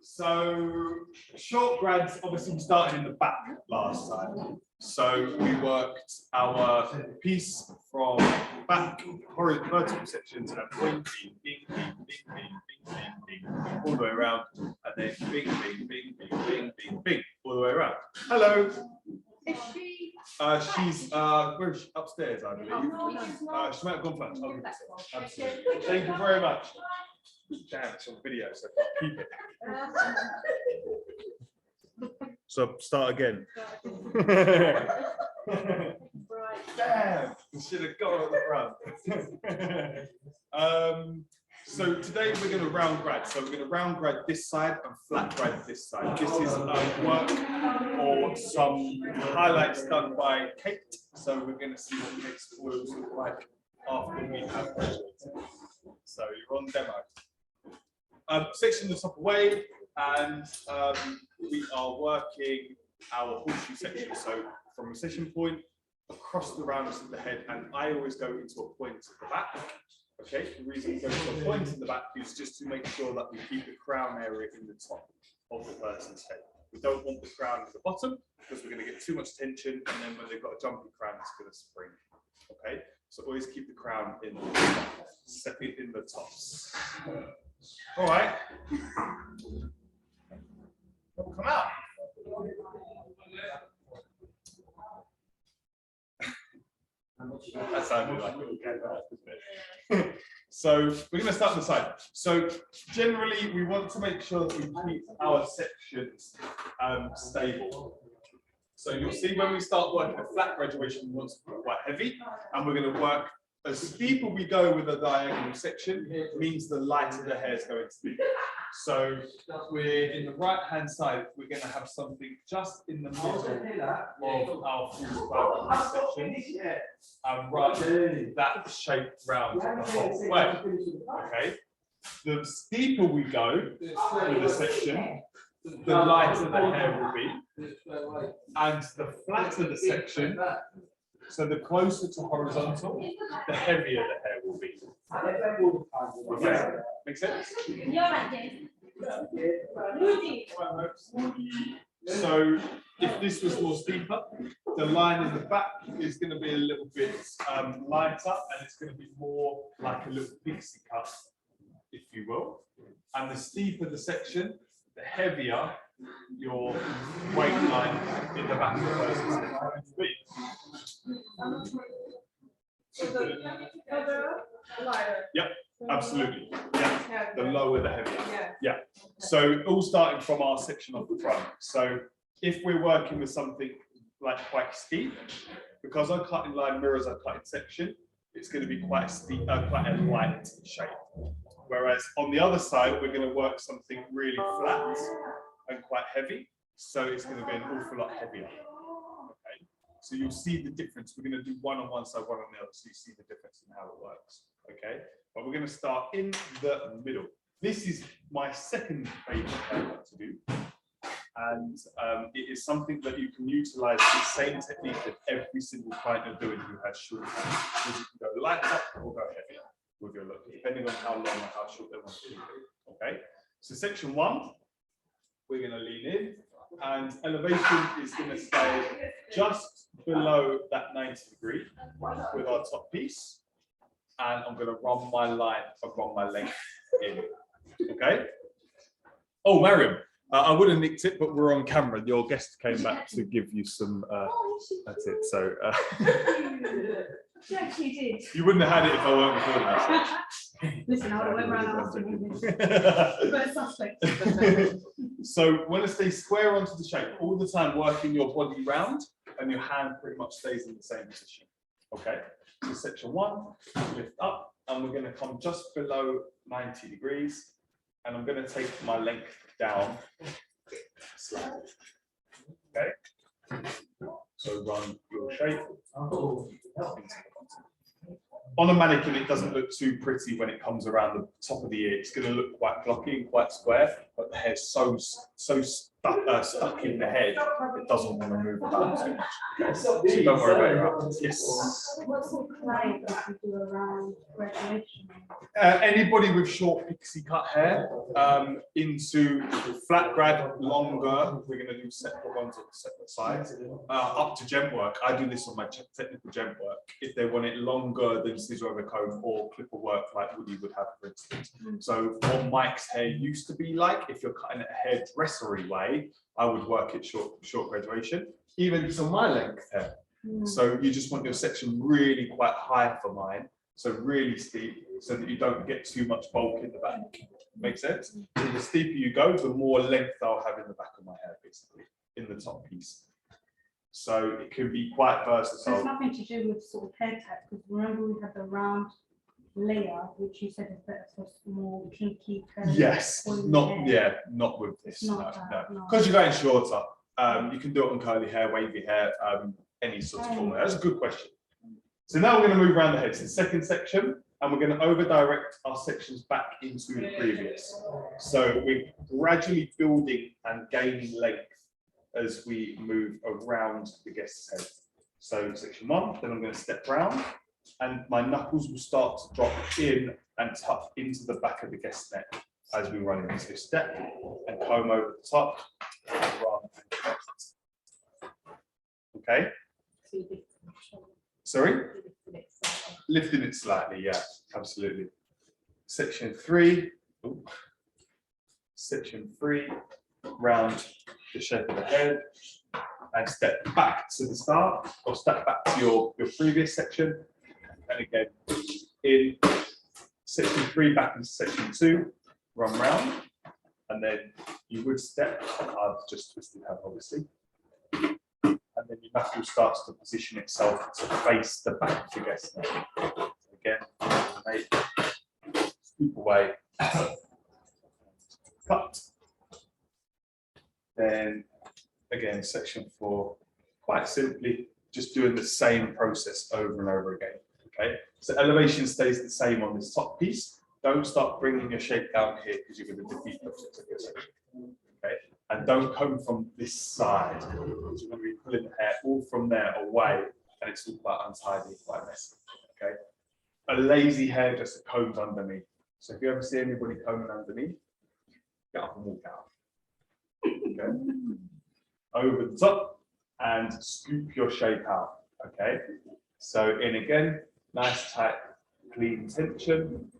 So short grads, obviously we started in the back last time. So we worked our piece from back, vertical sections and pointing, bing, bing, bing, bing, bing, bing, bing, all the way around, and then bing, bing, bing, bing, bing, bing, bing, all the way around. Hello. Is she? She's where is she? Upstairs, I believe. She might have gone first. Absolutely. Thank you very much. Damn, it's on video, so I can't keep it. So start again. Right. Damn, we should have got at the front. So today we're going to round grad. So we're going to round grad this side and flat grad this side. This is work or some highlights done by Kate. So we're going to see what Kate's toils look like after we have graduated. So you're on demo. Section the top away, and we are working our horseshoe section. So from a session point across the roundness of the head, and I always go into a point at the back. Okay, the reason we go to a point in the back is just to make sure that we keep the crown area in the top of the person's head. We don't want the crown at the bottom because we're going to get too much tension, and then when they've got a jumpy crown, it's going to spring. Okay, so always keep the crown in the tops. All right. Come out. That sounded like okay. So we're going to start on the side. So generally, we want to make sure that we keep our sections stable. So you'll see when we start working a flat graduation, we want to be quite heavy, and we're going to work. As steeper we go with a diagonal section, it means the lighter the hair is going to be. So we're in the right-hand side, we're going to have something just in the middle of our full section, and run that shape round the whole way. Okay. The steeper we go with the section, the lighter the hair will be, and the flatter the section. So the closer to horizontal, the heavier the hair will be. Okay. Make sense? So if this was more steeper, the line in the back is going to be a little bit lighter, and it's going to be more like a little pixie cut, if you will. And the steeper the section, the heavier your weight line in the back of the person's head will be. Yep, absolutely. Yeah, the lower the heavier. Yeah. So all starting from our section off the front. So if we're working with something like quite steep, because our cutting line mirrors our cutting section, it's going to be quite steep, quite a light shape. Whereas on the other side, we're going to work something really flat and quite heavy, so it's going to be an awful lot heavier. Okay, so you'll see the difference. We're going to do one on one side, one on the other, so you see the difference in how it works. Okay, but we're going to start in the middle. This is my second favorite haircut to do, and it is something that you can utilize the same technique that every single client you're doing who has short hair. You can go lighter or go heavier with your look, depending on how long or how short they want to do it. Okay, so section one. We're going to lean in, and elevation is going to stay just below that 90 degree with our top piece, and I'm going to run my line and run my length in. Okay. Oh, Mariam, I would have nicked it, but we're on camera. Your guest came back to give you some. That's it. So. Yes, you did. You wouldn't have had it if I weren't recording myself. Listen, I would have went round after So want to stay square onto the shape all the time, working your body round, and your hand pretty much stays in the same position. Okay, so section one, lift up, and we're going to come just below 90 degrees, and I'm going to take my length down slightly. Okay, so run your shape. On a mannequin, it doesn't look too pretty when it comes around the top of the ear. It's going to look quite blocky and quite square, but the hair's so stuck in the head, it doesn't want to move about too much. Okay? So don't worry about your arms. Yes. What sort of play that you do around graduation? Anybody with short pixie cut hair into flat grad, longer, we're going to do separate ones on separate sides, up to gem work. I do this on my technical gem work. If they want it longer than scissor over comb or clipper work like Woody would have, for instance. So what Mike's hair used to be like, if you're cutting it a hairdressery way, I would work it short graduation, even to my length hair. So you just want your section really quite high for mine. So really steep, so that you don't get too much bulk in the back. Make sense? So the steeper you go, the more length I'll have in the back of my hair, basically, in the top piece. So it can be quite versatile. So it's nothing to do with sort of hair type, because remember we had the round layer, which you said is better for more kinky. Yes, not not with this. No. Because you're going shorter. You can do it on curly hair, wavy hair, any sort of format. That's a good question. So now we're going to move around the head. It's the second section, and we're going to over direct our sections back into the previous. So we're gradually building and gaining length as we move around the guest's head. So section 1, then I'm going to step round, and my knuckles will start to drop in and tuck into the back of the guest's neck as we run in. So step and comb over the top, and run and left. Okay. Sorry? Lifting it slightly, yeah, absolutely. Section 3, section 3, round the shape of the head, and step back to the start, or step back to your previous section, and again, in section 3, back into section 2, run round, and then you would step, I've just twisted hand, obviously. And then your knuckle starts to position itself to face the back of the guest neck. Again, scoop away, cut. Then again, section 4, quite simply, just doing the same process over and over again. Okay, so elevation stays the same on this top piece. Don't start bringing your shape down here because you're going to defeat the object of your section. Okay. And don't come from this side, because you're going to be pulling the hair all from there away, and it's all quite untidy, quite messy. Okay, a lazy hairdresser combs underneath. So if you ever see anybody combing underneath, get up and walk out. Okay, over the top and scoop your shape out. Okay, so in again, nice tight, clean tension.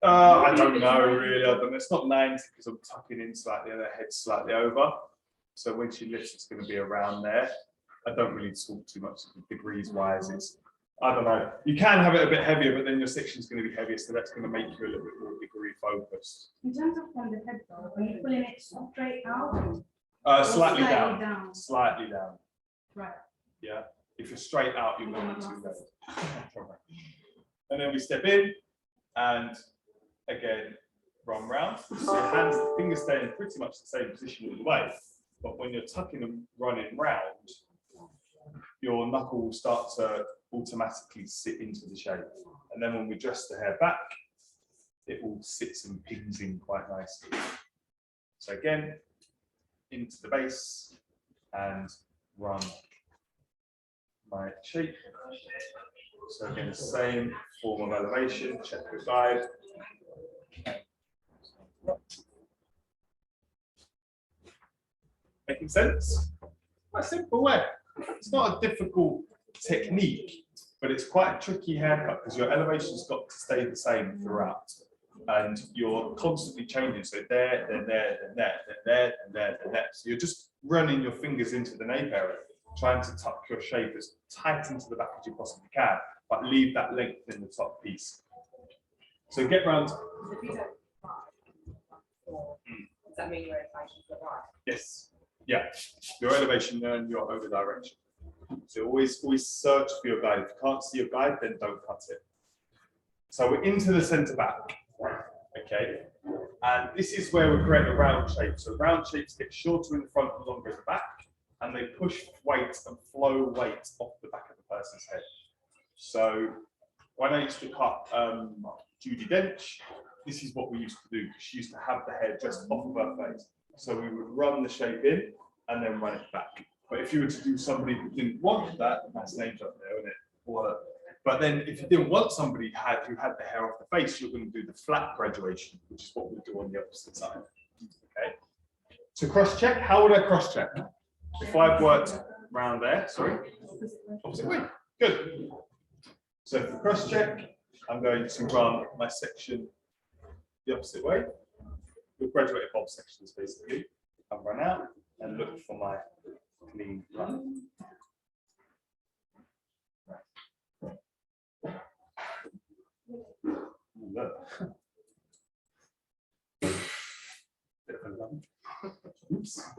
I don't know really. It's not 90 because I'm tucking in slightly and the head slightly over. So when she lifts, it's going to be around there. I don't really talk too much degrees wise. It's, I don't know. You can have it a bit heavier, but then your section is going to be heavier, so that's going to make you a little bit more degree focused. In terms of on the head though, are you pulling it straight out? Slightly down. Slightly down. Right. Yeah. If you're straight out, you're going to be too low. And then we step in and again, run round. So your hands, fingers stay in pretty much the same position all the way. But when you're tucking and running round, your knuckle will start to automatically sit into the shape. And then when we dress the hair back, it all sits and pins in quite nicely. So again, into the base and run my shape. So again, the same form of elevation, check your guide. Making sense? Quite a simple way. It's not a difficult technique, but it's quite a tricky haircut because your elevation's got to stay the same throughout. And you're constantly changing. So there, then there, then there, then there, then there, then there. So you're just running your fingers into the nape area, trying to tuck your shape as tight into the back as you possibly can, but leave that length in the top piece. So get round. Does that mean your elevation to the right? Yes. Yeah. Your elevation and your over direction. So always search for your guide. If you can't see your guide, then don't cut it. So we're into the centre back. Okay. And this is where we create a round shape. So round shapes get shorter in the front and longer in the back, and they push weight and flow weight off the back of the person's head. So when I used to cut Judi Dench, this is what we used to do, because she used to have the hair just off of her face. So we would run the shape in and then run it back. But if you were to do somebody who didn't want that, that's named up there, isn't it? Or, but then if you didn't want somebody who had the hair off the face, you're going to do the flat graduation, which is what we do on the opposite side. Okay. To cross check, how would I cross check? If I've worked round there, sorry, opposite way. Good. So for cross check, I'm going to run my section the opposite way. With graduated bob sections, basically. I'll run out and look for my clean run. Look. Oops.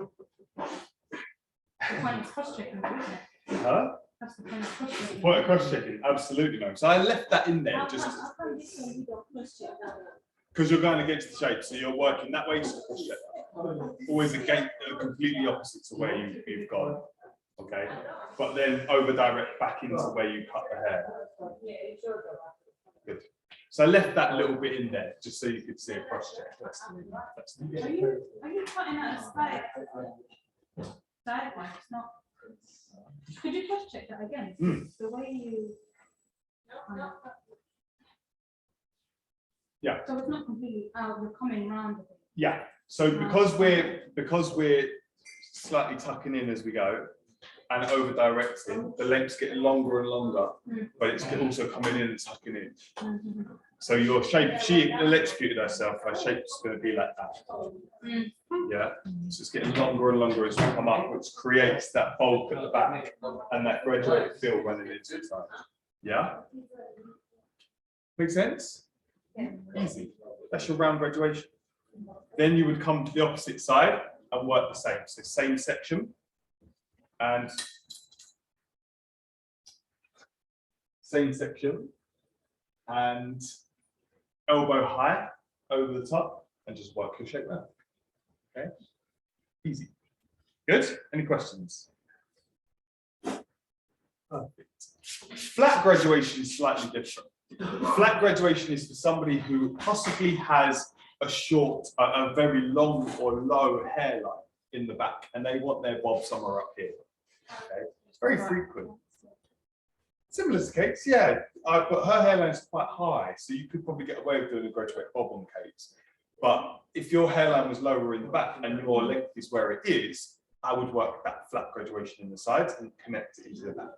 The point of cross-checking, isn't it? Huh? That's the point of cross-checking. Point of cross-checking, absolutely no. So I left that in there just because you're going against the shape, so you're working that way to cross-check. Always against, completely opposite to where you've gone. Okay, but then over direct back into where you cut the hair. Good. So I left that little bit in there just so you could see a cross-check. Are you cutting out a side? Sidewise, it's not. Could you cross-check that again? The way you. Yeah. So it's not completely out. We're coming round. Yeah. So because we're slightly tucking in as we go and over directing, the length's getting longer and longer, but it's also coming in and tucking in. So your shape, she electrocuted herself, her shape's going to be like that. Yeah. So it's getting longer and longer as we come up, which creates that bulk at the back and that graduated feel running into the side. Yeah. Make sense? Easy. That's your round graduation. Then you would come to the opposite side and work the same. So same section and same section and elbow high over the top and just work your shape round. Okay, easy. Good. Any questions? Perfect. Flat graduation is slightly different. Flat graduation is for somebody who possibly has a very long or low hairline in the back, and they want their bob somewhere up here. Okay, it's very frequent. Similar to Kate's, yeah. But her hairline is quite high, so you could probably get away with doing a graduate bob on Kate's. But if your hairline was lower in the back and your length is where it is, I would work that flat graduation in the sides and connect it into the back.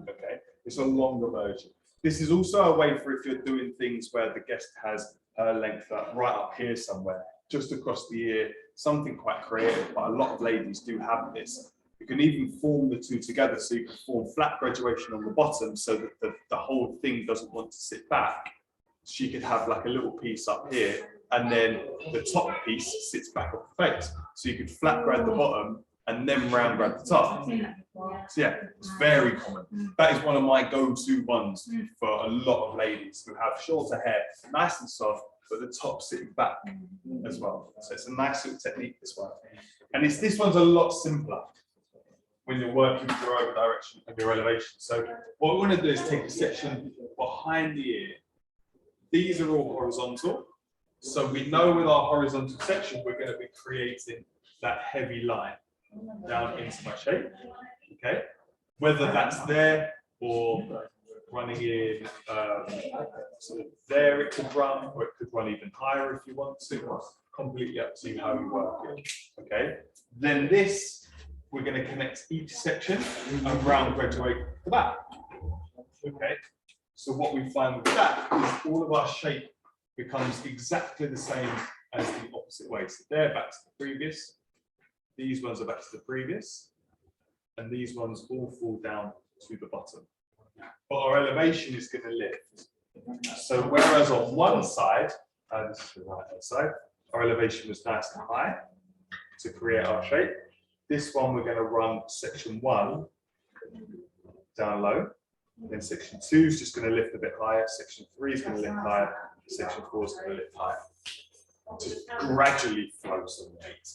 Okay, it's a longer version. This is also a way for if you're doing things where the guest has her length right up here somewhere, just across the ear, something quite creative, but a lot of ladies do have this. You can even form the two together, so you can form flat graduation on the bottom so that the whole thing doesn't want to sit back. She could have like a little piece up here, and then the top piece sits back off the face. So you could flat grad the bottom and then round grad the top. So yeah, it's very common. That is one of my go-to ones for a lot of ladies who have shorter hair, nice and soft, but the top sitting back as well. So it's a nice little technique, this one. And this one's a lot simpler when you're working with your over direction and your elevation. So what we want to do is take a section behind the ear. These are all horizontal. So we know with our horizontal section, we're going to be creating that heavy line down into my shape. Okay, whether that's there or running in sort of there, it could run, or it could run even higher if you want to. Completely up to you how you work it. Okay, then this we're going to connect each section and round graduate the back. Okay, so what we find with that is all of our shape becomes exactly the same as the opposite way. So they're back to the previous. These ones are back to the previous. And these ones all fall down to the bottom. But our elevation is going to lift. So whereas on one side, this is the right hand side, our elevation was nice and high to create our shape. This one we're going to run section 1 down low. Then section 2 is just going to lift a bit higher. Section 3 is going to lift higher. Section 4 is going to lift higher. Just gradually flow some weight.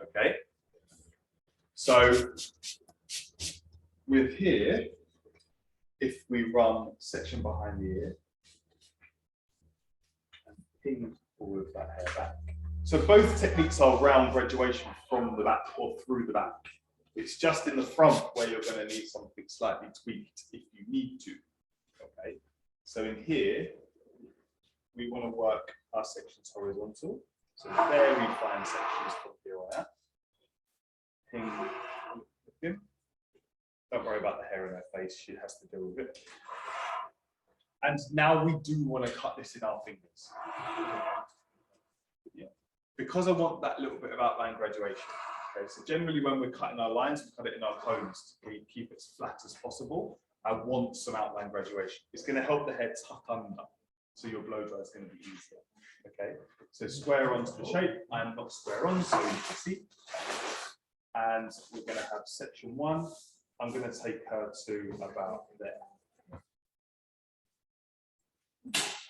Okay. So with here, if we run section behind the ear and ping all of that hair back. So both techniques are round graduation from the back or through the back. It's just in the front where you're going to need something slightly tweaked if you need to. Okay, so in here, we want to work our sections horizontal. So very fine sections from here on out. Ping. Don't worry about the hair in her face, she has to deal with it. And now we do want to cut this in our fingers. Yeah. Because I want that little bit of outline graduation. Okay, so generally when we're cutting our lines, we cut it in our cones to keep it as flat as possible. I want some outline graduation. It's going to help the hair tuck under, so your blow dry is going to be easier. Okay, so square onto the shape. I am not square on, so you can see. And we're going to have section 1. I'm going to take her to about there.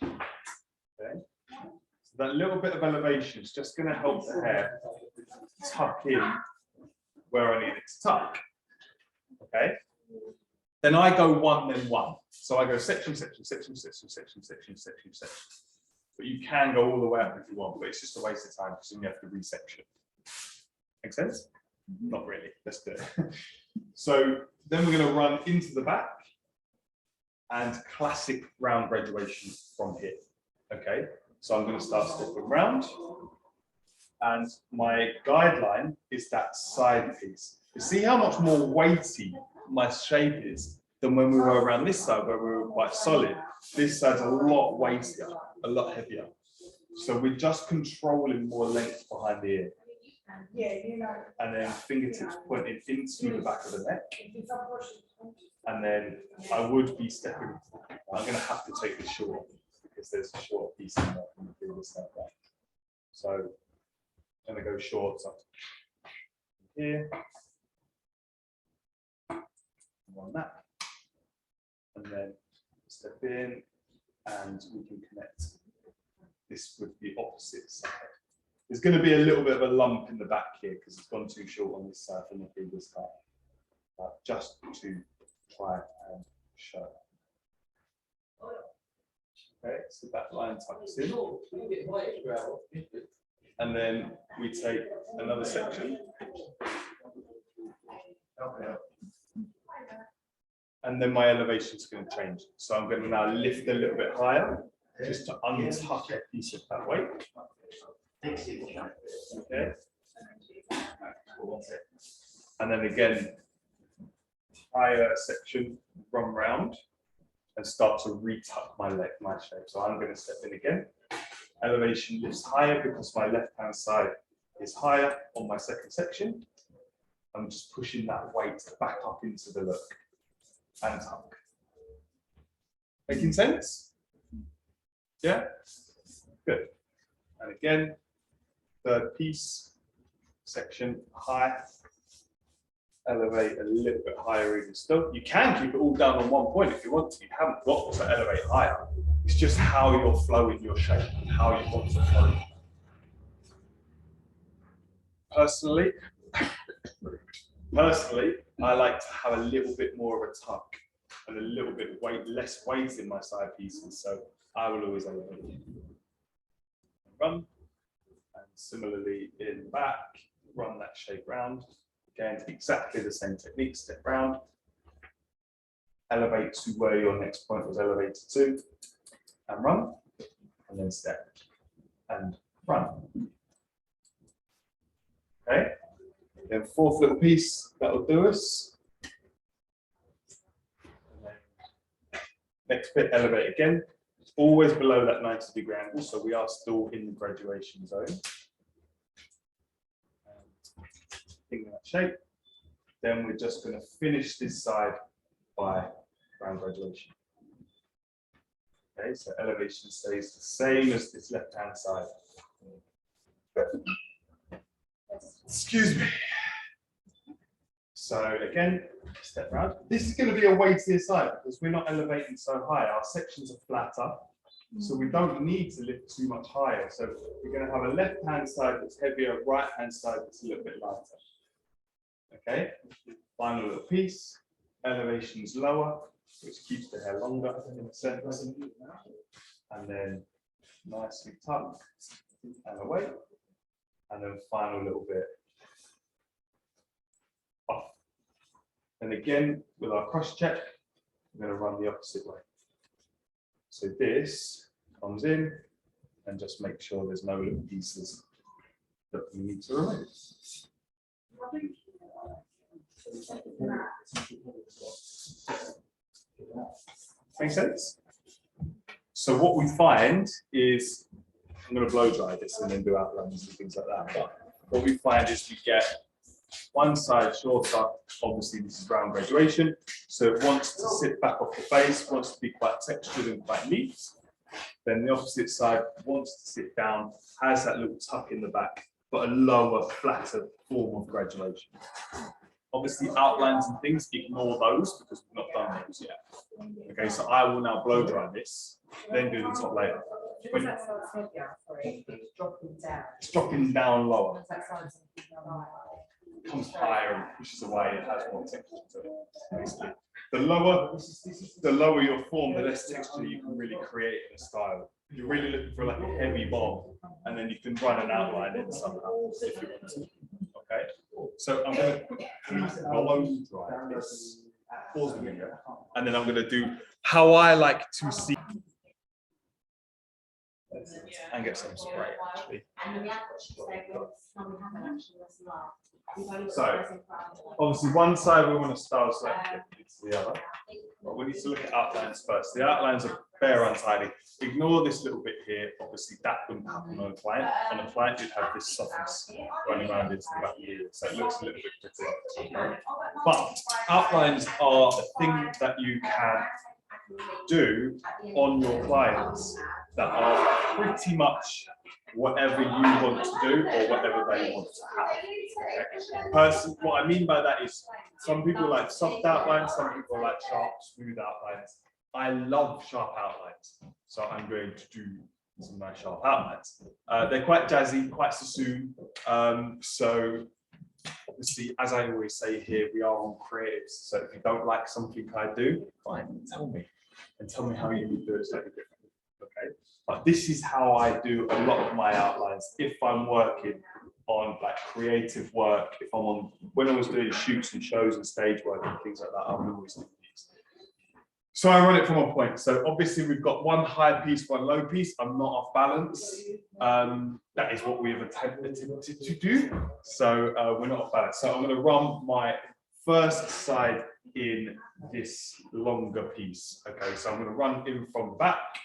Okay, so that little bit of elevation is just going to help the hair tuck in where I need it to tuck. Okay, then I go 1, then 1. So I go section, section, section, section, section, section, section, section. But you can go all the way up if you want, but it's just a waste of time because then you have to resection. Make sense? Not really. Let's do it. So then we're going to run into the back and classic round graduation from here. Okay, so I'm going to start stepping round, and my guideline is that side piece. You see how much more weighty my shape is than when we were around this side where we were quite solid. This side's a lot weightier, a lot heavier. So we're just controlling more length behind the ear. And then fingertips pointing into the back of the neck. And then I would be stepping. I'm going to have to take this short because there's a short piece in there from the previous step back. So I'm going to go short up here. On that. And then step in, and we can connect this with the opposite side. There's going to be a little bit of a lump in the back here because it's gone too short on this side from the previous cut. Just to try and show. Okay, so that line tucks in. And then we take another section. And then my elevation is going to change. So I'm going to now lift a little bit higher just to untuck a piece of that weight. Okay. And then again, higher section, run round and start to retuck my leg, my shape. So I'm going to step in again. Elevation lifts higher because my left-hand side is higher on my second section. I'm just pushing that weight back up into the look and tuck. Making sense? Yeah? Good. And again, third piece, section high, elevate a little bit higher even still. You can keep it all down on one point if you want to. You haven't got to elevate higher. It's just how you're flowing your shape and how you want to flow. Personally, I like to have a little bit more of a tuck and a little bit less weight in my side pieces. So I will always elevate. Run. And similarly in back, run that shape round. Again, exactly the same technique, step round. Elevate to where your next point was elevated to. And run. And then step. And run. Okay. Then fourth little piece, that'll do us. And then next bit, elevate again. Always below that 90-degree angle, so we are still in the graduation zone. In that shape. Then we're just going to finish this side by round graduation. Okay, so elevation stays the same as this left-hand side. Excuse me. So again, step round. This is going to be a weightier side because we're not elevating so high. Our sections are flatter, so we don't need to lift too much higher. So we're going to have a left-hand side that's heavier, right-hand side that's a little bit lighter. Okay, final little piece. Elevation is lower, which keeps the hair longer in a sense. And then nicely tucked and away. And then final little bit off. And again, with our cross check, we're going to run the opposite way. So this comes in and just make sure there's no little pieces that we need to remove. Make sense? So what we find is, I'm going to blow dry this and then do outlines and things like that. But what we find is we get one side shorter. Obviously, this is round graduation, so it wants to sit back off the face, wants to be quite textured and quite neat. Then the opposite side wants to sit down, has that little tuck in the back, but a lower, flatter form of graduation. Obviously, outlines and things, ignore those because we've not done those yet. Okay, so I will now blow dry this, then do the top layer. Because that sounds heavier, sorry, it's dropping down. It's dropping down lower. Once that sounds It comes higher and pushes away, it has more texture to it, basically. The lower your form, the less texture you can really create in a style. You're really looking for like a heavy bob, and then you can run an outline in somehow if you want to. Okay, so I'm going to blow dry this, pause the video, and then I'm going to do how I like to see and get some spray actually. So obviously one side we want to style slightly to the other, but we need to look at outlines first. The outlines are bare untidy. Ignore this little bit here. Obviously that wouldn't happen on a client. On a client you'd have this softness running around into the back of the ear, so it looks a little bit pretty. But outlines are a thing that you can do on your clients that are pretty much whatever you want to do or whatever they want to have. Okay? What I mean by that is some people like soft outlines, some people like sharp, smooth outlines. I love sharp outlines, so I'm going to do some nice sharp outlines. They're quite jazzy, quite sassoon. So obviously, as I always say here, we are on creatives. So if you don't like something I do, fine, tell me. And tell me how you would do it slightly differently. Okay. But this is how I do a lot of my outlines if I'm working on like creative work, if I'm on, when I was doing shoots and shows and stage work and things like that, I would always do these. So I run it from a point. So obviously we've got one high piece, one low piece. I'm not off balance. That is what we have attempted to do. So we're not off balance. So I'm going to run my first side in this longer piece. Okay, so I'm going to run in from back.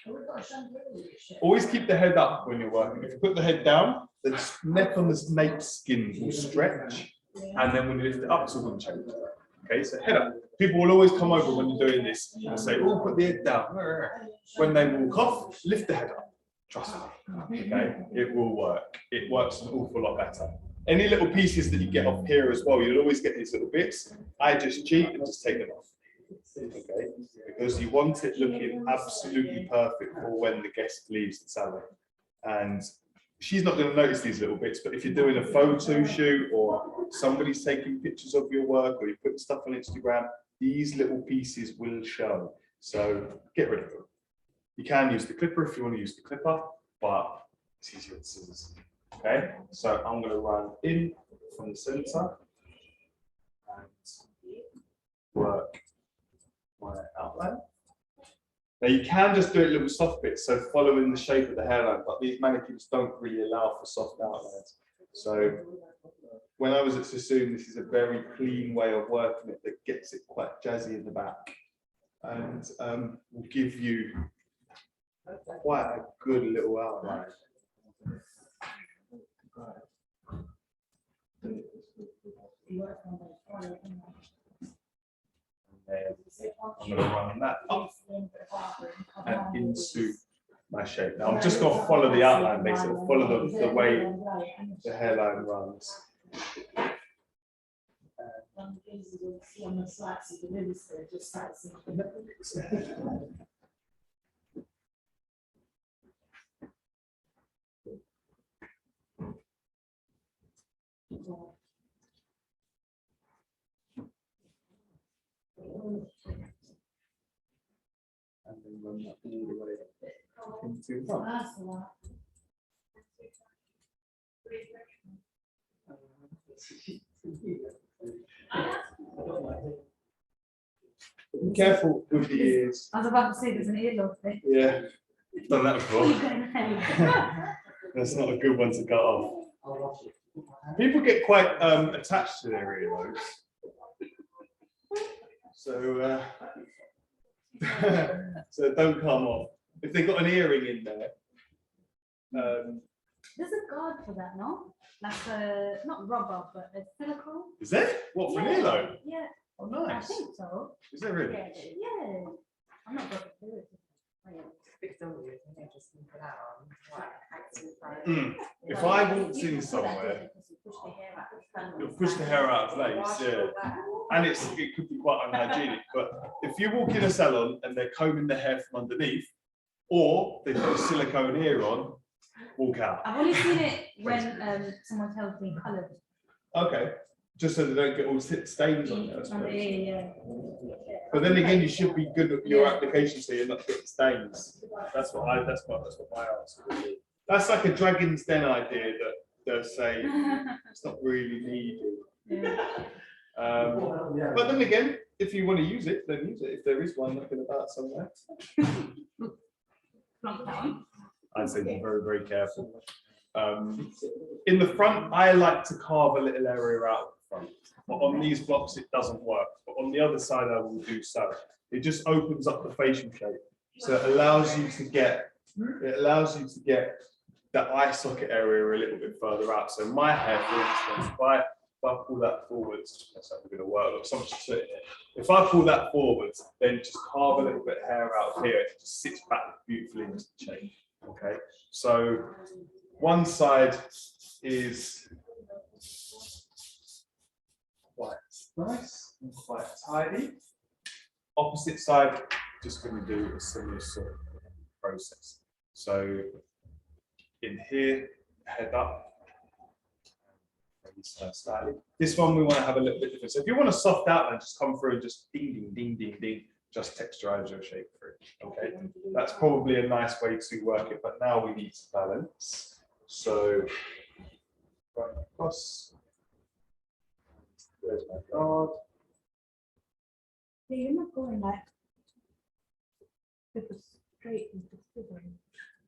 Always keep the head up when you're working. If you put the head down, the neck on the snake skin will stretch, and then when you lift it up, it's all going to change. Okay, so head up. People will always come over when you're doing this and say, "Oh, put the head down." When they walk off, lift the head up. Trust me. Okay, it will work. It works an awful lot better. Any little pieces that you get off here as well, you'll always get these little bits. I just cheat and just take them off. Okay, because you want it looking absolutely perfect for when the guest leaves the salon. And she's not going to notice these little bits, but if you're doing a photo shoot or somebody's taking pictures of your work or you're putting stuff on Instagram, these little pieces will show. So get rid of them. You can use the clipper if you want to use the clipper, but it's easier with scissors. Okay, so I'm going to run in from the center and work my outline. Now you can just do it little soft bits, so following the shape of the hairline, but these mannequins don't really allow for soft outlines. So when I was at Sassoon, this is a very clean way of working it that gets it quite jazzy in the back and will give you quite a good little outline. And then I'm going to run that up and into my shape. Now I'm just going to follow the outline, basically follow the way the hairline runs. And then run that all the way into to the front. That's a lot. Be careful with the ears. I was about to say there's an earlobe there. Yeah, done that Oh, you before. got an earlobe. That's not a good one to cut off. People get quite attached to their earlobes. So, so don't come off. If they've got an earring in there, There's a guard for that, no? Like a, not rubber, but a silicone? is there? What, for an Yeah, earlobe? Yeah, Oh, I nice. think so. Is there really? Yeah. I'm not going to do it. Big W, and they just leave it out on, like, active, like, Mm. If I walked in somewhere, you'll push the hair out of place, wash yeah. all that. And it could be quite unhygienic, but if you walk in a salon and they're combing the hair from underneath, or they put a silicone ear on, walk out. I've only seen it when someone tells me coloured. Okay, just so they don't get all stains on there, I On the suppose. ear, But then again, you should be good at your application so you're not getting stains. That's what my answer would be. That's like a Dragon's Den idea that they'll say yeah. it's not really needed. Yeah. But then again, if you want to use it, then use it. If there is one looking about somewhere, Plonk down. I'd say be very, very careful. In the front, I like to carve a little area out the front. But on these blocks, it doesn't work. But on the other side, I will do so. It just opens up the facial shape. So it allows you to get the eye socket area a little bit further out. So my hair, for instance, if I pull that forwards, that's not going to work. Look, so much to it. If I pull that forwards, then just carve a little bit of hair out of here. It just sits back beautifully into the shape. Okay. So one side is quite nice and quite tidy. Opposite side, just going to do a similar sort of process. So in here, head up. Slightly. This one we want to have a little bit different. So if you want a soft outline, just come through and just ding, ding, ding, ding, ding, just texturize your shape through. Okay, that's probably a nice way to work it. But now we need to balance. So right across. There's my guard. Yeah, you're not going like super straight into scissors.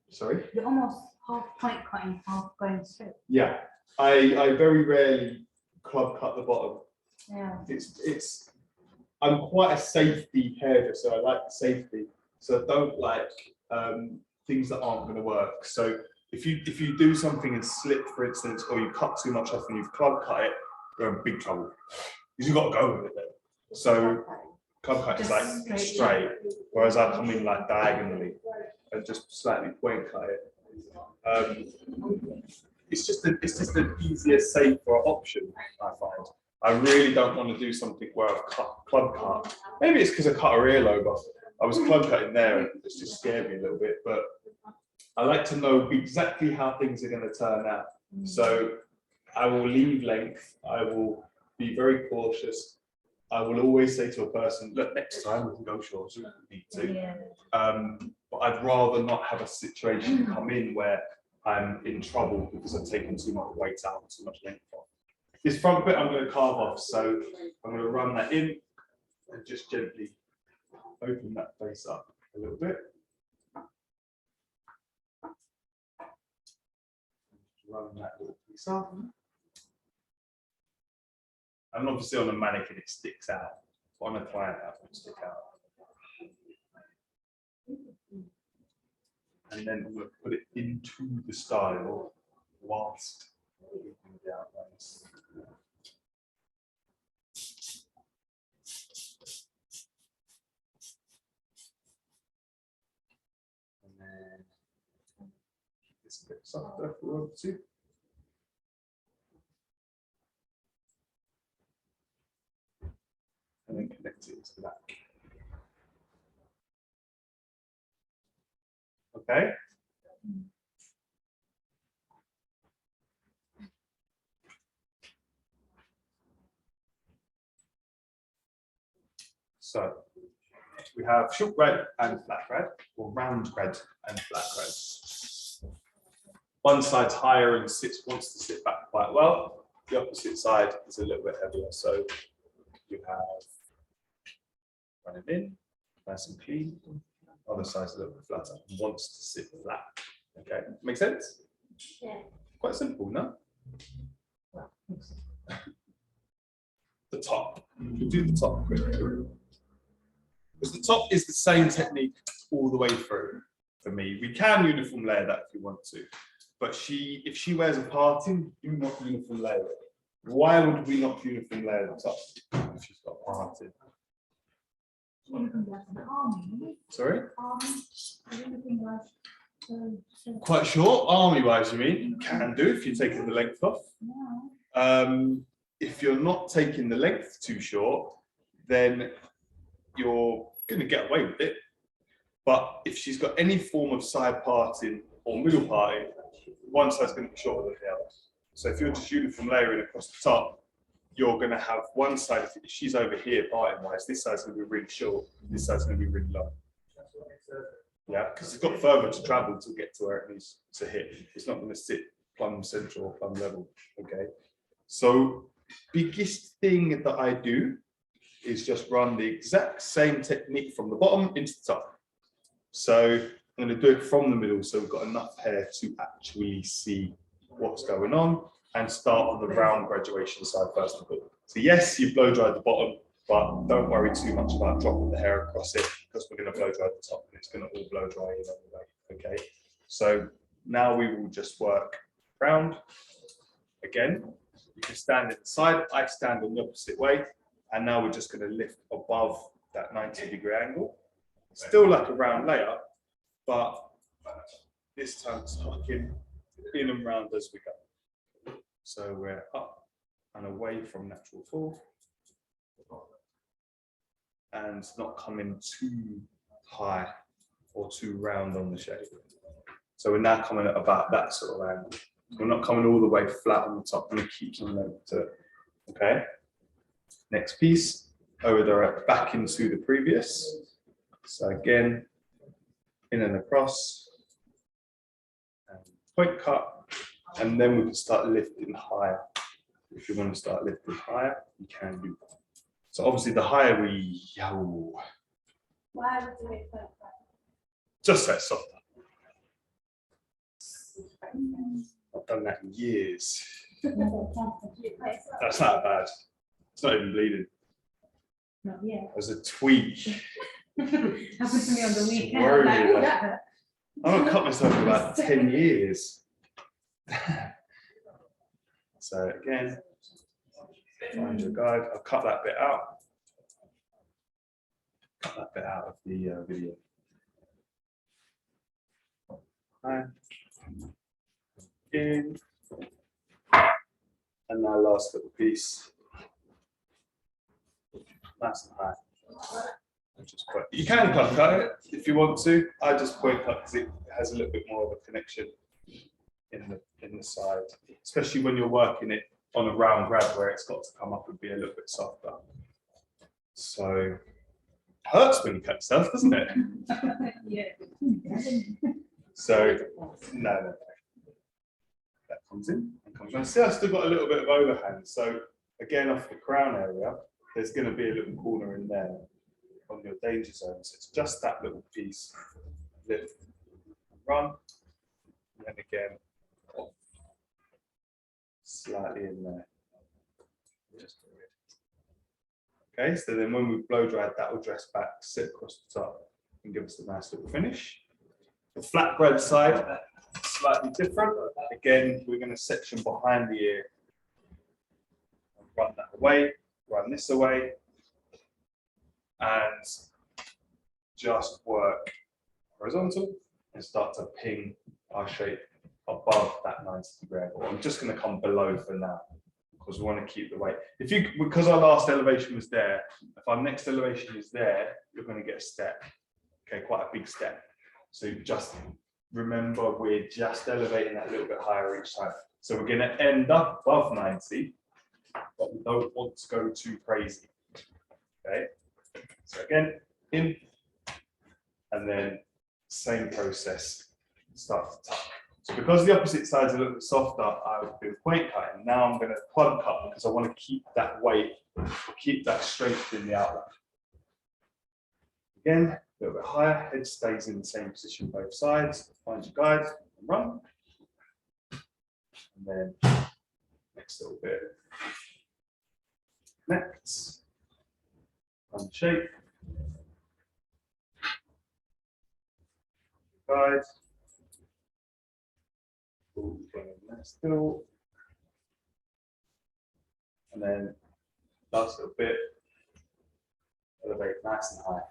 Sorry. You're almost half point cutting, half going straight. Yeah, I very rarely club cut the bottom. Yeah. I'm quite a safety hairdresser. I like the safety, so I don't like things that aren't going to work. So if you do something and slip, for instance, or you cut too much off and you've club cut it, you're in big trouble because you've got to go with it then. So club cut is Just like straight. straight, whereas I come in like diagonally and just slightly point cut it. It's just an easier, safer option, I find. I really don't want to do something where I've club cut. Maybe it's because I cut her earlobe off. I was club cutting there and it's just scared me a little bit, but I like to know exactly how things are going to turn out. So I will leave length. I will be very cautious. I will always say to a person, look, next time we can go short, so we need to. Yeah. But I'd rather not have a situation come in where I'm in trouble because I've taken too much weight out, too much length off. This front bit I'm going to carve off, so I'm going to run that in and just gently open that face up a little bit. Run that little piece up. And obviously on a mannequin it sticks out, but on a client that won't stick out. And then I'm going to put it into the style whilst leaving the outlines. And then this bit softer if we want to. And then connect it to that. Okay. So we have short grad and flat grad, or round grad and flat grad. One side's higher and wants to sit back quite well. The opposite side is a little bit heavier. So you have running in, nice and clean. Other side's a little bit flatter, wants to sit flat. Okay, make sense? Yeah. Quite simple, no? The top. We'll do the top quickly. Because the top is the same technique all the way through for me. We can uniform layer that if you want to. But if she wears a parting, do not uniform layer it. Why would we not uniform layer the top if she's got parting? Sorry? Quite short, army wise, you mean? You can do if you're taking the length off. If you're not taking the length too short, then you're going to get away with it. But if she's got any form of side parting or middle parting, one side's going to be shorter than the other. So if you're just uniform layering across the top, you're going to have one side, if she's over here parting wise, this side's going to be really short, this side's going to be really long. Yeah, because it's got further to travel to get to where it needs to hit. It's not going to sit plumb central or plumb level. Okay. So biggest thing that I do is just run the exact same technique from the bottom into the top. So I'm going to do it from the middle so we've got enough hair to actually see what's going on and start on the round graduation side first of all. So yes, you blow dry the bottom, but don't worry too much about dropping the hair across it because we're going to blow dry the top and it's going to all blow dry in anyway. Okay, so now we will just work round. Again, you can stand in the side, I stand on the opposite way, and now we're just going to lift above that 90-degree angle. Still like a round layer, but this time it's tucking in and round as we go. So we're up and away from natural fall. And not coming too high or too round on the shape. So we're now coming at about that sort of angle. We're not coming all the way flat on the top, and keep some length to it. Okay. Next piece, over there, back into the previous. So again, in and across, and point cut, and then we can start lifting higher. If you want to start lifting higher, you can do that. So obviously, the higher we go, Why would you make that? just that softer. I've done that in years. That's not bad. It's not even bleeding. Not yet. There's a tweak. Happened to me on the weekend. Worry Like, me, oh, that hurt. I haven't cut myself in about 10 years. So again, find your guide. I'll cut that bit out. Cut that bit out of the video. And in. And now last little piece. Nice and high. You can cut it if you want to. I just point cut because it has a little bit more of a connection in the side, especially when you're working it on a round grab where it's got to come up and be a little bit softer. So hurts when you cut yourself, doesn't it? Yeah. So no. That comes in and comes down. See, I've still got a little bit of overhand. So again, off the crown area, there's going to be a little corner in there on your danger zone. So it's just that little piece. Lift, run, and then again, off, slightly in there. Just okay, so then when we blow dried, that will dress back, sit across the top, and give us a nice little finish. The flat grad side, slightly different. Again, we're going to section behind the ear. Run that away, run this away, and just work horizontal and start to ping our shape above that 90-degree angle. I'm just going to come below for now because we want to keep the weight. Because our last elevation was there, if our next elevation is there, you're going to get a step. Okay, quite a big step. So just remember, we're just elevating that a little bit higher each time. So we're going to end up above 90, but we don't want to go too crazy. Okay. So again, in and then same process, start to tuck. So because the opposite side's a little bit softer, I would do point cutting. Now I'm going to quad cut because I want to keep that weight, keep that strength in the outline. Again, a little bit higher, head stays in the same position both sides. Find your guide and run. And then next little bit. Connects. Run shape. Guide. Still. And then last little bit. Elevate nice and high.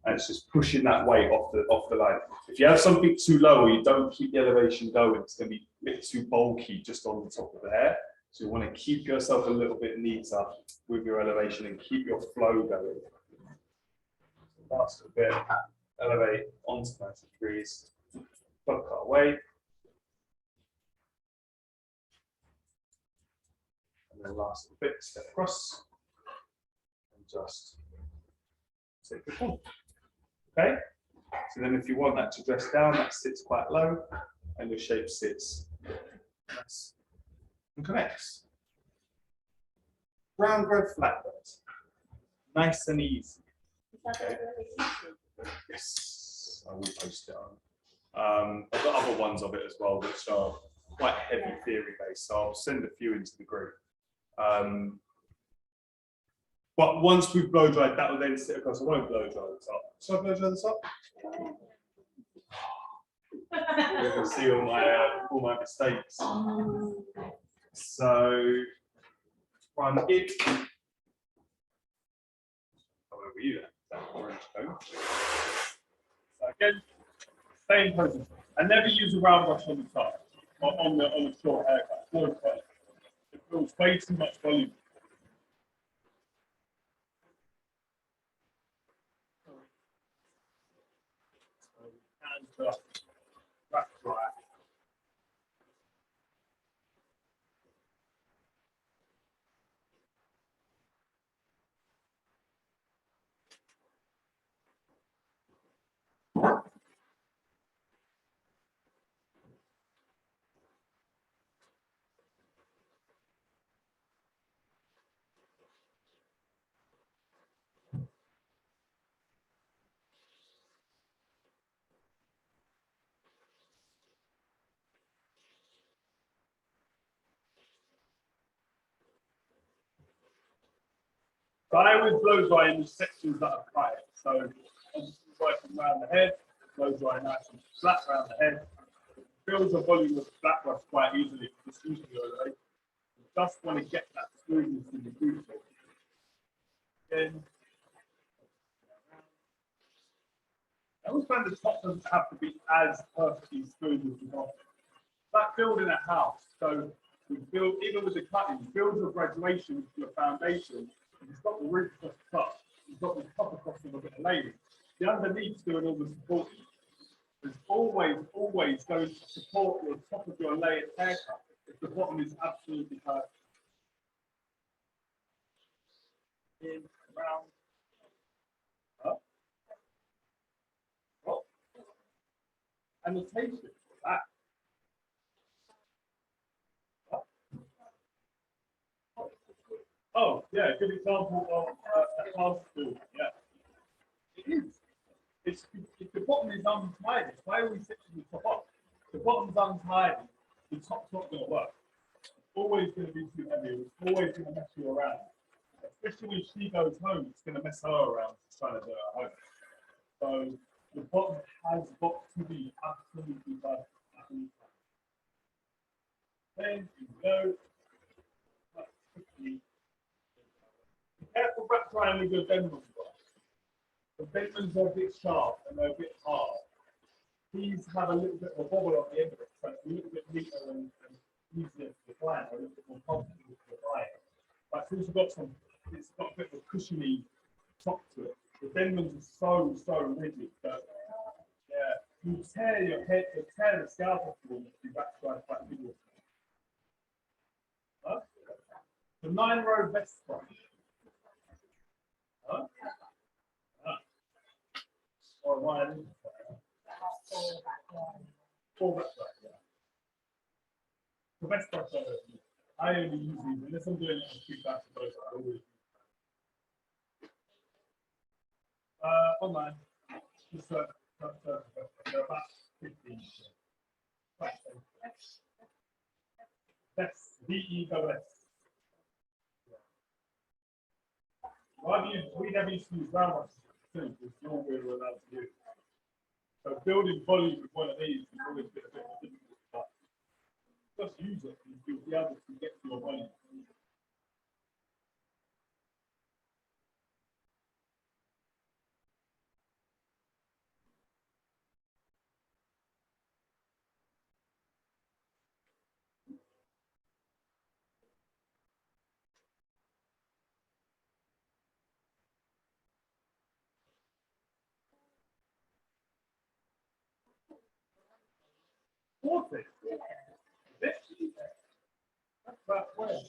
And it's just pushing that weight off the line. If you have something too low or you don't keep the elevation going, it's going to be a bit too bulky just on the top of the hair. So you want to keep yourself a little bit neater with your elevation and keep your flow going. Last little bit, elevate onto 90 degrees, cut away. And then last little bit, step across and just take it on. Okay, so then if you want that to dress down, that sits quite low and your shape sits nice and connects. Round growth flatbread, nice and easy. Okay. Yes, I will post it on. I've got other ones of it as well, which are quite heavy theory based, so I'll send a few into the group. But once we've blow dried, that will then sit across. I won't blow dry the top. Shall I blow dry the top? You can see all my mistakes. So, front it. How over you then? That orange cone. So again, same process. I never use a round brush on the top, or on the short haircut. It feels way too much volume. And wrap dry. So I always blow dry in the sections that are quiet. So obviously working around the head, blow dry nice and flat around the head. It fills the volume of the flat brush quite easily. Just using your elevation. You just want to get that smoothness in the group. Then I always find the top doesn't have to be as perfectly smooth as the bottom. Like building a house. So we build, even with the cutting, build your graduation with your foundation. You've got the roof across the top, you've got the top across with a bit of layering. The underneath's doing all the supporting. There's always going to support your top of your layered haircut if the bottom is absolutely perfect. In, around, up, up. Annotation, that. Oh, yeah, a good example of a class tool. Yeah, it is. If the bottom is untidy, why are we sitting the top up? The bottom's untidy, the top's not going to work. It's always going to be too heavy. It's always going to mess you around. Especially when she goes home, it's going to mess her around trying to do it at home. So the bottom has got to be absolutely perfect. Then you go. Careful wrap drying with your Denman brush. The Denmans are a bit sharp and they're a bit hard. These have a little bit of a bobble on the end of it, so it's a little bit neater and easier to apply, a little bit more comfortable to apply. But it's also got it's got a bit of a cushiony top to it. The Denmans are so rigid that you tear your head, you tear the scalp off the wall if you wrap dry quite vigorously. The 9-row vest brush. or one. Four background, yeah. The best part of it, I only use these, unless I'm doing it on 2,000 dollars, I always use online. Just they're about 15. Right. That's VEWS. We never used to use round ones too, because all we were allowed to use. So building volume with one of these is always been a bit more difficult, but just use it and you'll be able to get to your volume. Fourth thing, that's about where.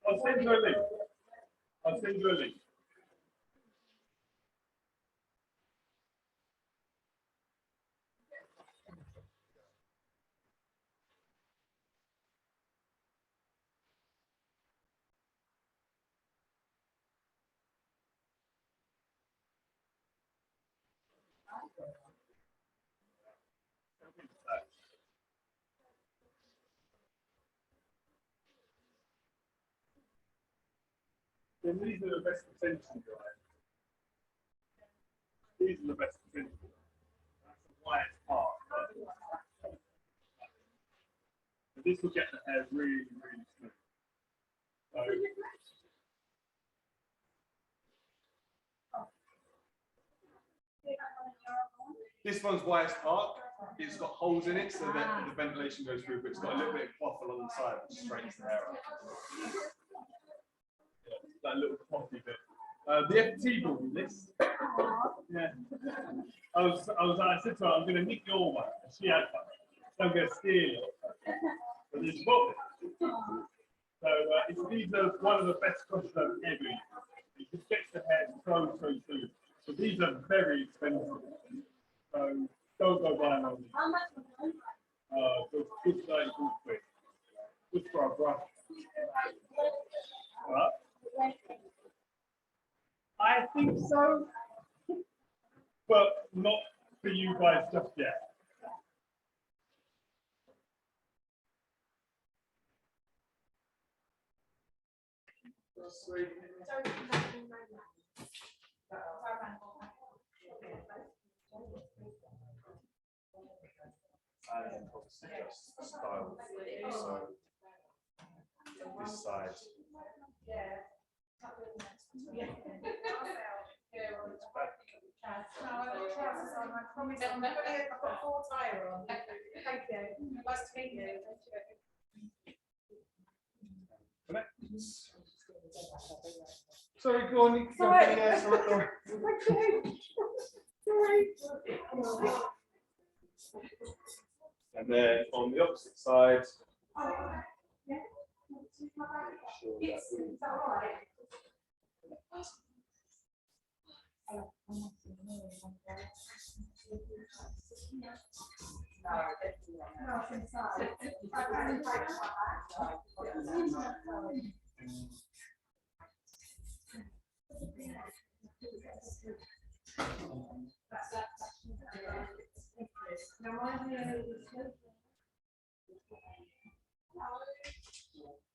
I'll send you a link. I'll send you a link. Then these are the best potential, guys. These are the best potential. That's the widest part. And this will get the hair really, really smooth. So, This one's widest part. It's got holes in it so that the ventilation goes through, but it's got a little bit of cloth along the side which straightens the hair out. that little coffee bit. The FT bought me this. Yeah. I said to her, I'm going to nick your one. And she had one. So I'm going to steal it. But it's bought it. So these are one of the best crushes I've ever used. It just gets the hair so soon. So these are very expensive. So don't go buying on these. Good 30 quid. Just for a brush. I think so. But not for you guys just yet. And obviously just style. So this side. I've got 4 tire on. Thank you. Nice to meet you. Sorry, go on. You Sorry. Yeah, sorry. And then on the opposite side.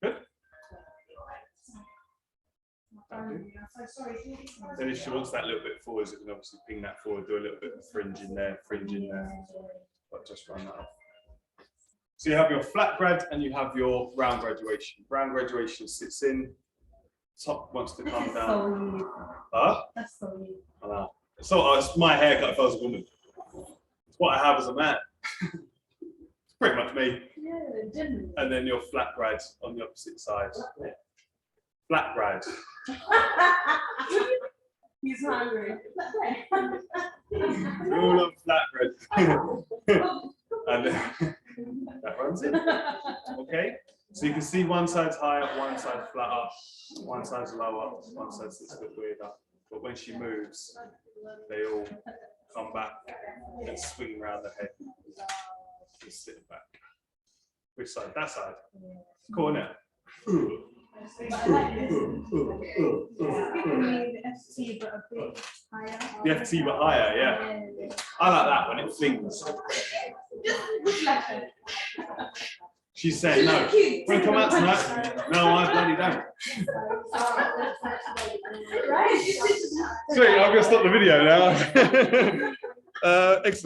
Good. Then if she wants that a little bit forward, you can obviously ping that forward, do a little bit of fringe in there, but just run that off. So you have your flat grad and you have your round graduation. Round graduation sits in, top wants to come down. So you. Huh? That's so you. So it's my haircut if I was a woman. It's what I have as a man. It's pretty much me. Yeah, generally. And then your flat grad on the opposite side. Flat grad. He's hungry. Rule of flat grad. And that runs in. Okay. So you can see one side's higher, one side's flatter, one side's lower, one side sits a bit weirder. But when she moves, they all come back and swing around the head. Just sit back. Which side? That side. Corner. The FT, but a bit higher. The FT but higher, yeah. I like that when it flings. She's saying no. Want to come out tonight? No, I bloody don't. Sweet, I'm going to stop the video now. Excellent.